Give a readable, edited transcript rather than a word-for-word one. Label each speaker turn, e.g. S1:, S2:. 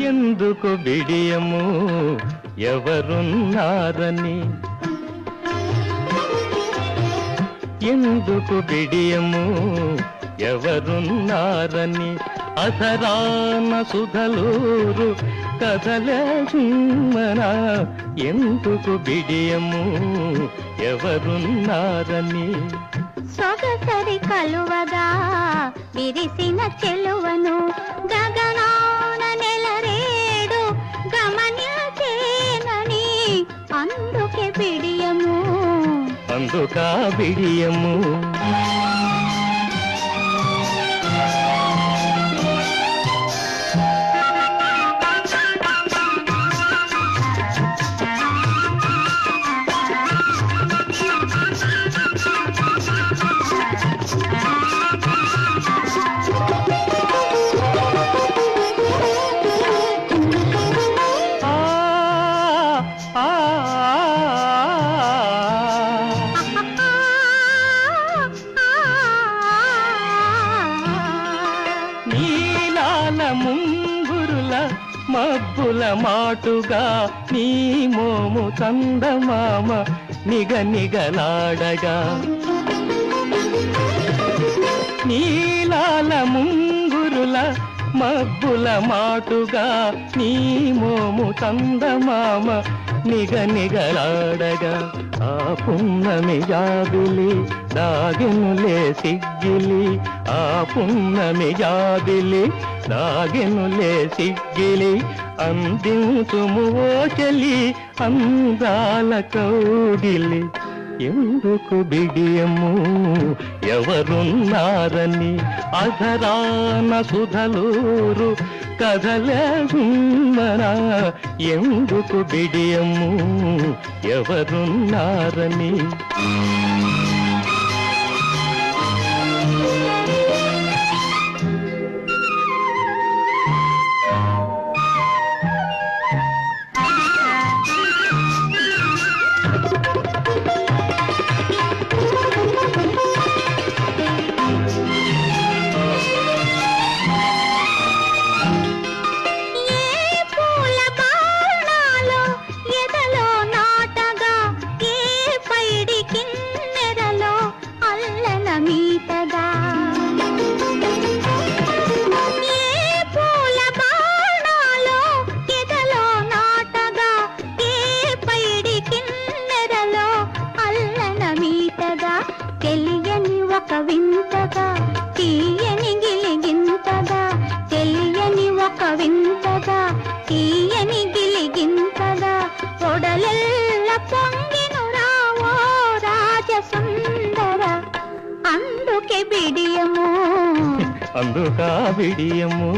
S1: ఎందుకు బిడియము ఎవరున్నారని, ఎందుకు బిడియము ఎవరున్నారని అసరాన సుధలూరు కథలే సుమ్మనా. ఎందుకు బిడియము ఎవరున్నారని
S2: సొగసరి కలువగా విరిసిన చెలువను గగనాన నెలరేడు గమనించేనని అందుకే బిడియము,
S1: అందుకా బిడియము. నీలాల ముంగురుల మబ్బుల మాటుగా నీ మోము చందమామ నిగనిగలాడగా, నీలాల ముంగురుల మబ్బుల మాటుగా నీ మోము చందమామ నిగనిగలాడగా, ఆ పున్నమి జాబిలి దాగెనులే సిగ్గిలి, ఆ పున్నమి జాబిలి దాగెనులే సిగ్గిలి. అందించుము ఓ చెలి అందాల కౌగిలి. ఎందుకు బిడియము ఎవరున్నారని అధరాన సుధలూరు కథలే సుమ్మనా. ఎందుకు బిడియము ఎవరున్నారని.
S2: తెలియని ఒక వింతగా తీయని గిలిగింతగా, తెలియని ఒక వింతగా తీయని గిలిగింతగా, ఒడలెల్ల పొంగిను రావో రాజసుందర. అందుకే బిడియము,
S1: అందుకా బిడియము.